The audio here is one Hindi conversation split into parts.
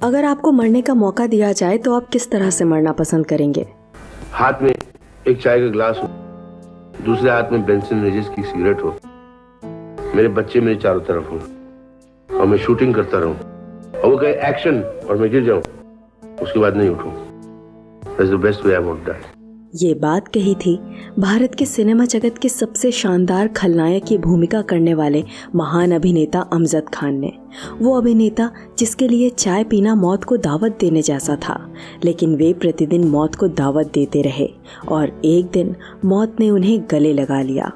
अगर आपको मरने का मौका दिया जाए तो आप किस तरह से मरना पसंद करेंगे? हाथ में एक चाय का ग्लास हो, दूसरे हाथ में बेंसन रेजिस की सिगरेट हो, मेरे बच्चे मेरे चारों तरफ हो और मैं शूटिंग करता रहूं और वो कहे एक्शन और मैं गिर जाऊं, उसके बाद नहीं उठूं। That's the best way I want to die. ये बात कही थी भारत के सिनेमा जगत के सबसे शानदार खलनायक की भूमिका करने वाले महान अभिनेता अमजद खान ने। वो अभिनेता जिसके लिए चाय पीना मौत को दावत देने जैसा था, लेकिन वे प्रतिदिन मौत को दावत देते रहे और एक दिन मौत ने उन्हें गले लगा लिया।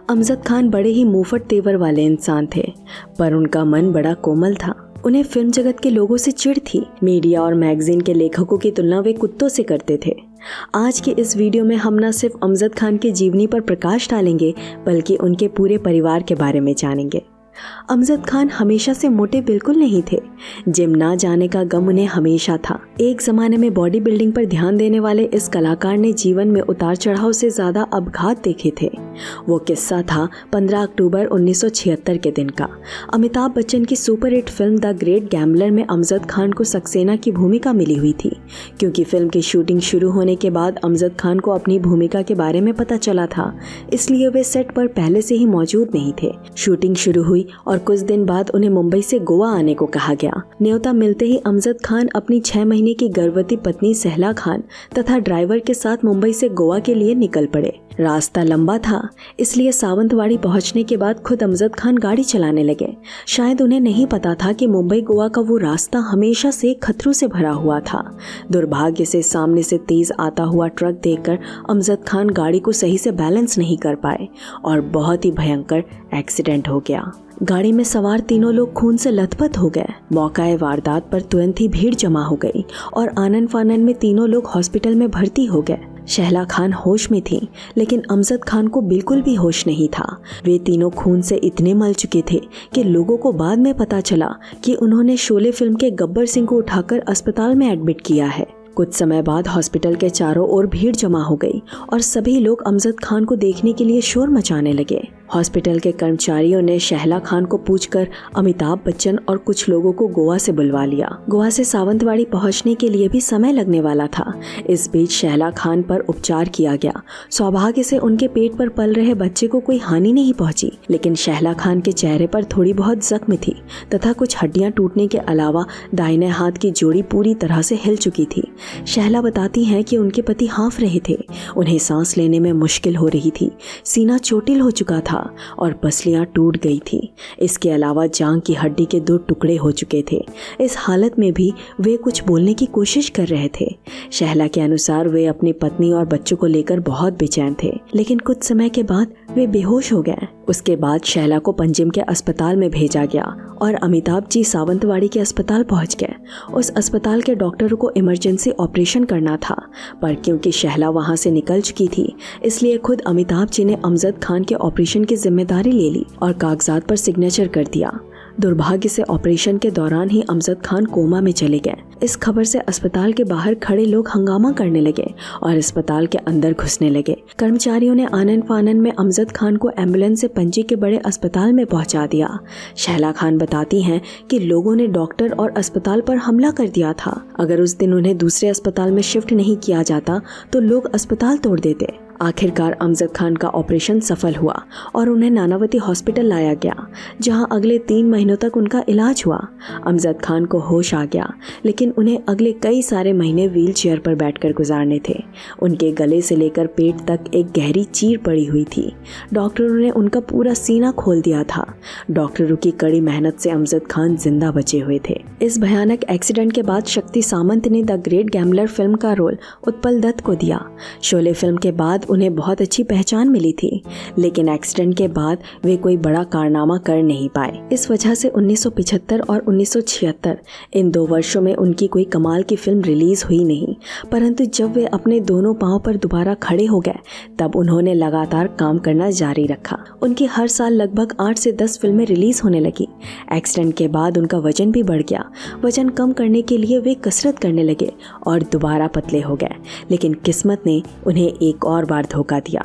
अमजद खान बड़े ही मुंहफट तेवर वाले इंसान थे, पर उनका मन बड़ा कोमल था। उन्हें फिल्म जगत के लोगों से चिढ़ थी। मीडिया और मैगजीन के लेखकों की तुलना वे कुत्तों से करते थे। आज के इस वीडियो में हम न सिर्फ अमजद खान की जीवनी पर प्रकाश डालेंगे, बल्कि उनके पूरे परिवार के बारे में जानेंगे। अमजद खान हमेशा से मोटे बिल्कुल नहीं थे। जिम ना जाने का गम उन्हें हमेशा था। एक जमाने में बॉडी बिल्डिंग पर ध्यान देने वाले इस कलाकार ने जीवन में उतार चढ़ाव से ज्यादा अपघात देखे थे। वो किस्सा था 15 अक्टूबर 1976 के दिन का। अमिताभ बच्चन की superhit film the great gambler में अमजद खान को सक्सेना की भूमिका मिली हुई थी। क्योंकि फिल्म की शूटिंग शुरू होने के बाद अमजद खान को अपनी भूमिका के बारे में पता चला था, इसलिए वे सेट पर पहले से ही मौजूद नहीं थे। शूटिंग शुरू हुई और कुछ दिन बाद उन्हें मुंबई से गोवा आने को कहा गया। न्योता मिलते ही अमजद खान अपनी 6 महीने की गर्भवती पत्नी सहला खान तथा ड्राइवर के साथ मुंबई से गोवा के लिए निकल पड़े। रास्ता लंबा था, इसलिए सावंतवाड़ी पहुंचने के बाद खुद अमजद खान गाड़ी चलाने लगे। शायद उन्हें नहीं पता था कि मुंबई गोवा का वो रास्ता हमेशा से खतरों से भरा हुआ था। दुर्भाग्य से सामने से तेज आता हुआ ट्रक देखकर अमजद खान गाड़ी को सही से बैलेंस नहीं कर पाए और बहुत ही भयंकर एक्सीडेंट हो गया। गाड़ी में सवार तीनों लोग खून से लथपथ हो गए। मौकाए वारदात पर तुरंत ही भीड़ जमा हो गई और आनन फानन में तीनों लोग हॉस्पिटल में भर्ती हो गए। शहला खान होश में थी, लेकिन अमजद खान को बिल्कुल भी होश नहीं था। वे तीनों खून से इतने मल चुके थे कि लोगों को बाद में पता चला कि उन्होंने शोले फिल्म के गब्बर सिंह को उठाकर अस्पताल में एडमिट किया है। कुछ समय बाद हॉस्पिटल के चारों ओर भीड़ जमा हो गई और सभी लोग अमजद खान को देखने के लिए शोर मचाने लगे। हॉस्पिटल के कर्मचारियों ने शहला खान को पूछकर अमिताभ बच्चन और कुछ लोगों को गोवा से बुलवा लिया। गोवा से सावंतवाड़ी पहुंचने के लिए भी समय लगने वाला था। इस बीच शहला खान पर उपचार किया गया। सौभाग्य से उनके पेट पर पल रहे बच्चे को कोई हानि नहीं पहुंची, लेकिन शहला खान के चेहरे पर थोड़ी बहुत जख्म थी तथा कुछ हड्डियां टूटने के अलावा दाहिने हाथ की जोड़ी पूरी तरह से हिल चुकी थी। शहला बताती हैं कि उनके पति हाँफ रहे थे, उन्हें सांस लेने में मुश्किल हो रही थी, सीना चोटिल हो चुका था और पसलियां टूट गई थी। इसके अलावा जांघ की हड्डी के 2 टुकड़े हो चुके थे। इस हालत में भी वे कुछ बोलने की कोशिश कर रहे थे। शहला के अनुसार वे अपनी पत्नी और बच्चों को लेकर बहुत बेचैन थे, लेकिन कुछ समय के बाद वे बेहोश हो गए। उसके बाद शहला को पंजिम के अस्पताल में भेजा गया और अमिताभ जी सावंतवाड़ी के अस्पताल पहुंच गए। उस अस्पताल के डॉक्टरों को इमरजेंसी ऑपरेशन करना था, पर क्योंकि शहला वहां से निकल चुकी थी, इसलिए खुद अमिताभ जी ने अमजद खान के ऑपरेशन की जिम्मेदारी ले ली और कागजात पर सिग्नेचर कर दिया। दुर्भाग्य से ऑपरेशन के दौरान ही अमजद खान कोमा में चले गए। इस खबर से अस्पताल के बाहर खड़े लोग हंगामा करने लगे और अस्पताल के अंदर घुसने लगे। कर्मचारियों ने आनन फानन में अमजद खान को एम्बुलेंस से पणजी के बड़े अस्पताल में पहुंचा दिया। शहला खान बताती हैं कि लोगों ने डॉक्टर और अस्पताल पर हमला कर दिया था। अगर उस दिन उन्हें दूसरे अस्पताल में शिफ्ट नहीं किया जाता तो लोग अस्पताल तोड़ देते। आखिरकार अमजद खान का ऑपरेशन सफल हुआ और उन्हें नानावती हॉस्पिटल लाया गया, जहां अगले 3 महीनों तक उनका इलाज हुआ। अमजद खान को होश आ गया, लेकिन उन्हें अगले कई सारे महीने व्हील चेयर पर बैठकर गुजारने थे। उनके गले से लेकर पेट तक एक गहरी चीर पड़ी हुई थी। डॉक्टरों ने उनका पूरा सीना खोल दिया था। डॉक्टरों की कड़ी मेहनत से अमजद खान जिंदा बचे हुए थे। इस भयानक एक्सीडेंट के बाद शक्ति सामंत ने द ग्रेट गैम्बलर फिल्म का रोल उत्पल दत्त को दिया। शोले फिल्म के बाद उन्हें बहुत अच्छी पहचान मिली थी, लेकिन एक्सीडेंट के बाद वे कोई बड़ा कारनामा कर नहीं पाए। इस वजह से 1975 और 1976 इन 2 वर्षों में उनकी कोई कमाल की फिल्म रिलीज हुई नहीं। परंतु जब वे अपने दोनों पांव पर दोबारा खड़े हो गए, तब उन्होंने लगातार काम करना जारी रखा। उनकी हर साल लगभग 8 से 10 फिल्में रिलीज होने लगी। एक्सीडेंट के बाद उनका वजन भी बढ़ गया। वजन कम करने के लिए वे कसरत करने लगे और दोबारा पतले हो गए, लेकिन किस्मत ने उन्हें एक और बार बार धोखा दिया।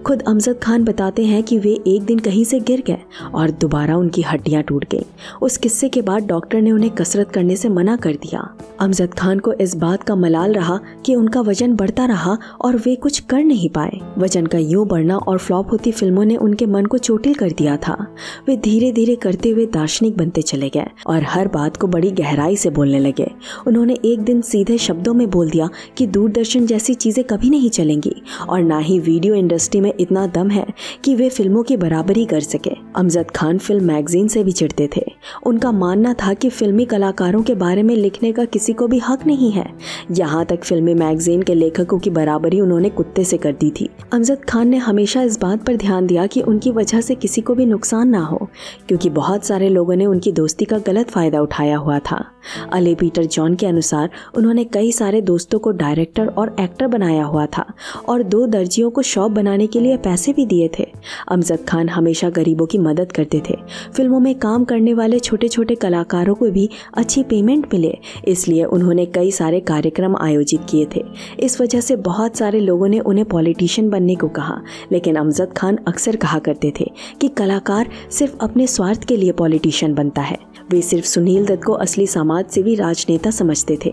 खुद अमजद खान बताते हैं कि वे एक दिन कहीं से गिर गए और दोबारा उनकी हड्डियां टूट गईं। उस किस्से के बाद डॉक्टर ने उन्हें कसरत करने से मना कर दिया। अमजद खान को इस बात का मलाल रहा कि उनका वजन बढ़ता रहा और वे कुछ कर नहीं पाए। वजन का यूं बढ़ना और फ्लॉप होती फिल्मों ने उनके मन को चोटिल कर दिया था। वे धीरे धीरे करते हुए दार्शनिक बनते चले गए और हर बात को बड़ी गहराई से बोलने लगे। उन्होंने एक दिन सीधे शब्दों में बोल दिया कि दूरदर्शन जैसी चीजें कभी नहीं चलेंगी और ना ही वीडियो इंडस्ट्री में इतना दम है कि वे फिल्मों की बराबरी कर सके। अमजद खान फिल्म मैगजीन से भी चिढ़ते थे। उनका मानना था कि फिल्मी कलाकारों के बारे में लिखने का किसी को भी हक नहीं है। यहाँ तक फिल्मी मैगजीन के लेखकों की बराबरी उन्होंने कुत्ते से कर दी थी। अमजद खान ने हमेशा इस बात पर ध्यान दिया कि उनकी वजह से किसी को भी नुकसान ना हो, क्योंकि बहुत सारे लोगों ने उनकी दोस्ती का गलत फायदा उठाया हुआ था। अली पीटर जॉन के अनुसार उन्होंने कई सारे दोस्तों को डायरेक्टर और एक्टर बनाया हुआ था और 2 दर्जियों को शॉप बनाने के लिए पैसे भी दिए थे। अमजद खान हमेशा गरीबों की मदद करते थे। फिल्मों में काम करने वाले छोटे छोटे कलाकारों को भी अच्छी पेमेंट मिले, इसलिए उन्होंने कई सारे कार्यक्रम आयोजित किए थे। इस वजह से बहुत सारे लोगों ने उन्हें पॉलिटिशियन बनने को कहा, लेकिन अमजद खान अक्सर कहा करते थे कि कलाकार सिर्फ अपने स्वार्थ के लिए पॉलिटिशियन बनता है। वे सिर्फ सुनील दत्त को असली समाज सेवी राजनेता समझते थे।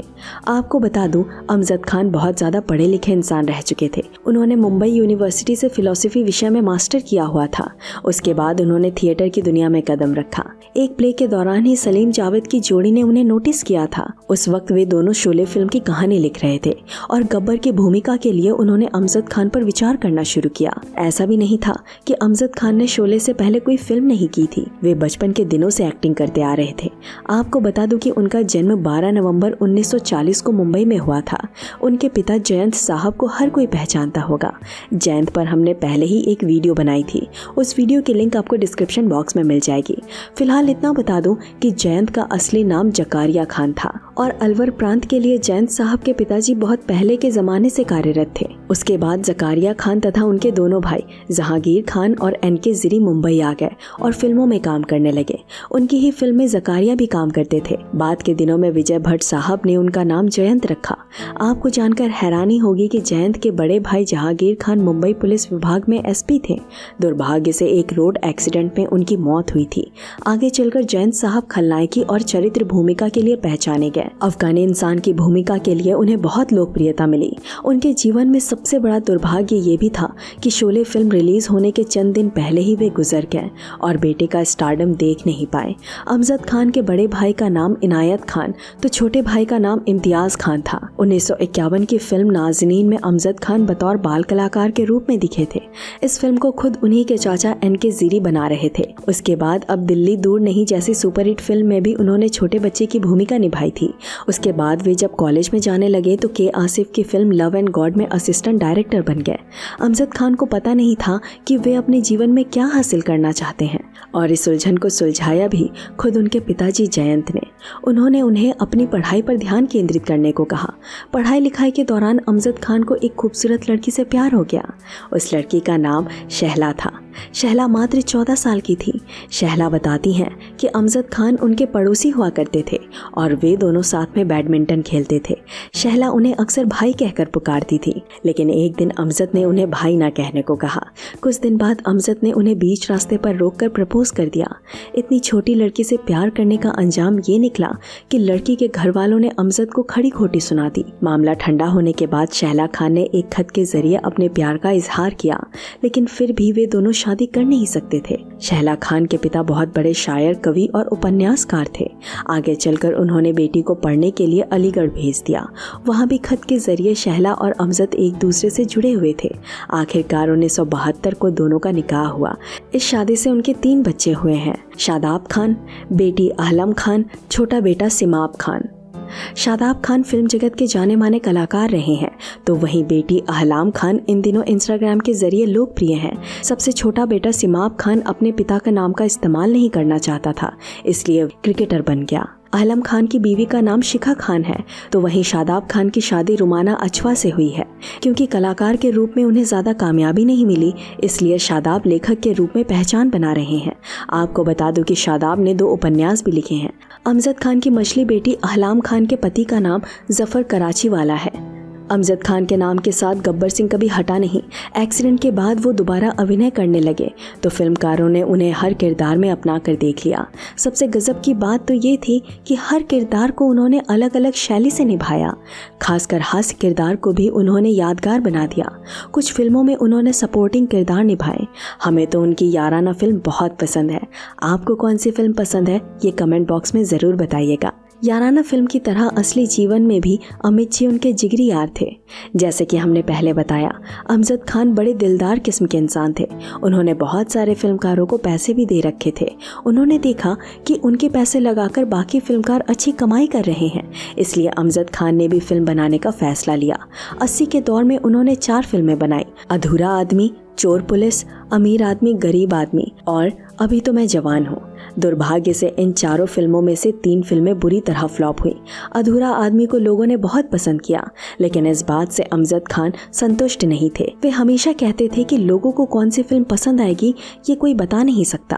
आपको बता दूं, अमजद खान बहुत ज़्यादा पढ़े लिखे इंसान रह चुके थे। उन्होंने मुंबई यूनिवर्सिटी से फिलॉसफी विषय में मास्टर किया हुआ था। उसके बाद उन्होंने थिएटर की दुनिया में कदम रखा। एक प्ले के दौरान ही सलीम जावेद की जोड़ी ने उन्हें नोटिस किया था। उस वक्त वे दोनों शोले फिल्म की कहानी लिख रहे थे और गब्बर की भूमिका के लिए उन्होंने अमजद खान पर विचार करना शुरू किया। ऐसा भी नहीं था कि अमजद खान ने शोले से पहले कोई फिल्म नहीं की थी। वे बचपन के दिनों से एक्टिंग करते आ रहे थे। आपको बता दूं कि उनका जन्म 12 नवंबर 1940 को मुंबई में हुआ था। उनके पिता जयंत साहब को हर कोई पहचानता होगा। जयंत पर हमने पहले ही एक वीडियो बनाई थी, उस वीडियो की लिंक आपको डिस्क्रिप्शन बॉक्स में मिल जाएगी। फिलहाल इतना बता दूं कि जयंत का असली नाम जकारिया खान था और अलवर प्रांत के लिए जयंत साहब के पिताजी बहुत पहले के जमाने से कार्यरत थे। उसके बाद जकारिया खान तथा उनके दोनों भाई जहांगीर खान और एनके ज़िरी मुंबई आ गए और फिल्मों में काम करने लगे। उनकी ही फिल्म में जकारिया भी काम करते थे। बाद के दिनों में विजय भट्ट साहब ने उनका नाम जयंत रखा। आपको जानकर हैरानी होगी कि जयंत के बड़े भाई जहांगीर खान मुंबई पुलिस विभाग में एसपी थे। दुर्भाग्य से एक रोड एक्सीडेंट में उनकी मौत हुई थी। आगे चलकर जयंत साहब खलनायकी और चरित्र भूमिका के लिए पहचाने गए। अफगानी इंसान की भूमिका के लिए उन्हें बहुत लोकप्रियता मिली। उनके जीवन में सबसे बड़ा दुर्भाग्य ये भी था कि शोले फिल्म रिलीज होने के चंद दिन पहले ही वे गुजर गए और बेटे का स्टारडम देख नहीं पाए। अमजद खान के बड़े भाई का नाम इनायत खान तो छोटे भाई का नाम इम्तियाज खान था। 1951 की फिल्म नाज़नीन में अमजद खान बतौर बाल कलाकार के रूप में दिखे थे। इस फिल्म को खुद उन्हीं के चाचा एनके ज़िरी बना रहे थे। उसके बाद अब दिल्ली दूर नहीं जैसी सुपरहिट फिल्म में भी उन्होंने छोटे बच्चे की भूमिका निभाई थी। उसके बाद वे जब कॉलेज में जाने लगे तो के आसिफ की फिल्म लव एंड गॉड में असिस्टेंट डायरेक्टर बन गए। अमजद खान को पता नहीं था कि वे अपने जीवन में क्या हासिल करना चाहते हैं और इस उलझन को सुलझाया भी खुद उनके पिताजी जयंत ने। उन्होंने उन्हें अपनी पढ़ाई पर ध्यान केंद्रित करने को कहा। पढ़ाई लिखाई के दौरान अमजद खान को एक खूबसूरत लड़की से प्यार हो गया। उस लड़की का नाम शहला था। शहला मात्र 14 साल की थी। शहला बताती हैं कि अमजद खान उनके पड़ोसी हुआ करते थे और वे दोनों साथ में बैडमिंटन खेलते थे। शहला उन्हें अक्सर भाई कहकर पुकारती थी, लेकिन एक दिन अमजद ने उन्हें भाई ना कहने को कहा। कुछ दिन बाद अमजद ने उन्हें बीच रास्ते पर रोककर प्रपोज कर दिया। इतनी छोटी लड़की से प्यार करने का अंजाम ये निकला कि लड़की के घर वालों ने अमजद को खड़ी खोटी सुना दी। मामला ठंडा होने के बाद शहला खान ने एक खत के जरिए अपने प्यार का इजहार किया, लेकिन फिर भी वे दोनों शादी कर नहीं सकते थे। शहला खान के पिता बहुत बड़े शायर, कवि और उपन्यासकार थे। आगे चलकर उन्होंने बेटी को पढ़ने के लिए अलीगढ़ भेज दिया। वहाँ भी खत के जरिए शहला और अमजद एक दूसरे से जुड़े हुए थे। आखिरकार 1972 को दोनों का निकाह हुआ। इस शादी से उनके 3 बच्चे हुए हैं, शादाब खान, बेटी आहलम खान, छोटा बेटा सिमाब खान। शादाब खान फिल्म जगत के जाने माने कलाकार रहे हैं, तो वहीं बेटी अहलाम खान इन दिनों इंस्टाग्राम के जरिए लोकप्रिय हैं। सबसे छोटा बेटा सिमाब खान अपने पिता का नाम का इस्तेमाल नहीं करना चाहता था, इसलिए क्रिकेटर बन गया। आलम खान की बीवी का नाम शिखा खान है, तो वहीं शादाब खान की शादी रुमाना अचवा से हुई है। क्योंकि कलाकार के रूप में उन्हें ज़्यादा कामयाबी नहीं मिली, इसलिए शादाब लेखक के रूप में पहचान बना रहे हैं। आपको बता दूं कि शादाब ने 2 उपन्यास भी लिखे हैं। अमजद खान की मछली बेटी अहलाम खान के पति का नाम जफर कराची वाला है। अमजद खान के नाम के साथ गब्बर सिंह कभी हटा नहीं। एक्सीडेंट के बाद वो दोबारा अभिनय करने लगे तो फिल्मकारों ने उन्हें हर किरदार में अपना कर देख लिया। सबसे गजब की बात तो ये थी कि हर किरदार को उन्होंने अलग अलग शैली से निभाया। खासकर हास्य किरदार को भी उन्होंने यादगार बना दिया। कुछ फिल्मों में उन्होंने सपोर्टिंग किरदार निभाए। हमें तो उनकी याराना फिल्म बहुत पसंद है। आपको कौन सी फिल्म पसंद है ये कमेंट बॉक्स में ज़रूर बताइएगा। याराना फिल्म की तरह असली जीवन में भी अमित जी उनके जिगरी यार थे। जैसे कि हमने पहले बताया, अमजद खान बड़े दिलदार किस्म के इंसान थे। उन्होंने बहुत सारे फिल्मकारों को पैसे भी दे रखे थे। उन्होंने देखा कि उनके पैसे लगाकर बाकी फिल्मकार अच्छी कमाई कर रहे हैं, इसलिए अमजद खान ने भी फिल्म बनाने का फैसला लिया। 80 के दौर में उन्होंने 4 फिल्में बनाई, अधूरा आदमी, चोर पुलिस, अमीर आदमी गरीब आदमी और अभी तो मैं जवान हूँ। दुर्भाग्य से इन 4 फिल्मों में से 3 फिल्में बुरी तरह फ्लॉप हुई। अधूरा आदमी को लोगों ने बहुत पसंद किया, लेकिन इस बात से अमजद खान संतुष्ट नहीं थे। वे हमेशा कहते थे कि लोगों को कौन सी फिल्म पसंद आएगी ये कोई बता नहीं सकता।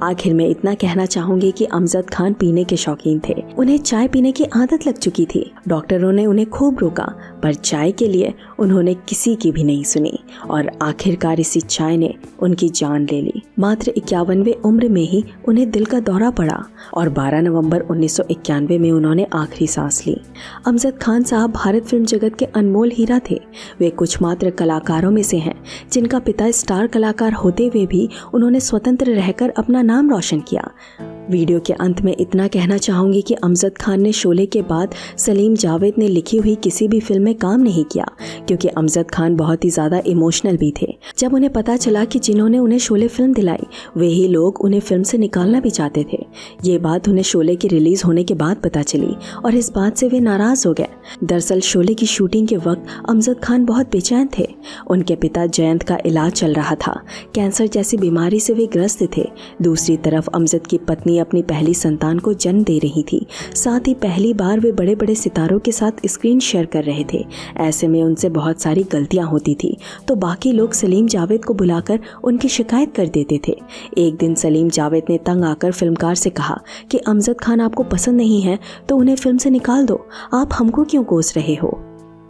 आखिर में इतना कहना चाहूंगी कि अमजद खान पीने के शौकीन थे। उन्हें चाय पीने की आदत लग चुकी थी। डॉक्टरों ने उन्हें खूब रोका, पर चाय के लिए उन्होंने किसी की भी नहीं सुनी और आखिरकार इसी चाय ने उनकी जान ले ली। मात्र 51वें उम्र में ही उन्हें दिल का दौरा पड़ा और 12 नवंबर 1991 में उन्होंने आखिरी सांस ली। अमजद खान साहब भारत फिल्म जगत के अनमोल हीरा थे। वे कुछ मात्र कलाकारों में से हैं जिनका पिता स्टार कलाकार होते हुए भी उन्होंने स्वतंत्र रहकर अपना नाम रोशन किया। वीडियो के अंत में इतना कहना चाहूँगी कि अमजद खान ने शोले के बाद सलीम जावेद ने लिखी हुई किसी भी फिल्म में काम नहीं किया, क्योंकि अमजद खान बहुत ही ज़्यादा इमोशनल भी थे। जब उन्हें पता चला कि जिन्होंने उन्हें शोले फिल्म दिलाई वे ही लोग उन्हें फिल्म से निकालना भी चाहते थे। ये बात उन्हें शोले की रिलीज होने के बाद पता चली और इस बात से वे नाराज़ हो गए। दरअसल शोले की शूटिंग के वक्त अमजद खान बहुत बेचैन थे। उनके पिता जयंत का इलाज चल रहा था। कैंसर जैसी बीमारी से वे ग्रस्त थे। दूसरी तरफ अमजद की पत्नी अपनी पहली संतान को जन्म दे रही थी। साथ ही पहली बार वे बड़े बड़े सितारों के साथ स्क्रीन शेयर कर रहे थे। ऐसे में उनसे बहुत सारी गलतियां होती थी, तो बाकी लोग सलीम जावेद को बुलाकर उनकी शिकायत कर देते थे। एक दिन सलीम जावेद ने तंग आकर फिल्मकार से कहा कि अमजद खान आपको पसंद नहीं है तो उन्हें फिल्म से निकाल दो, आप हमको क्यों कोस रहे हो।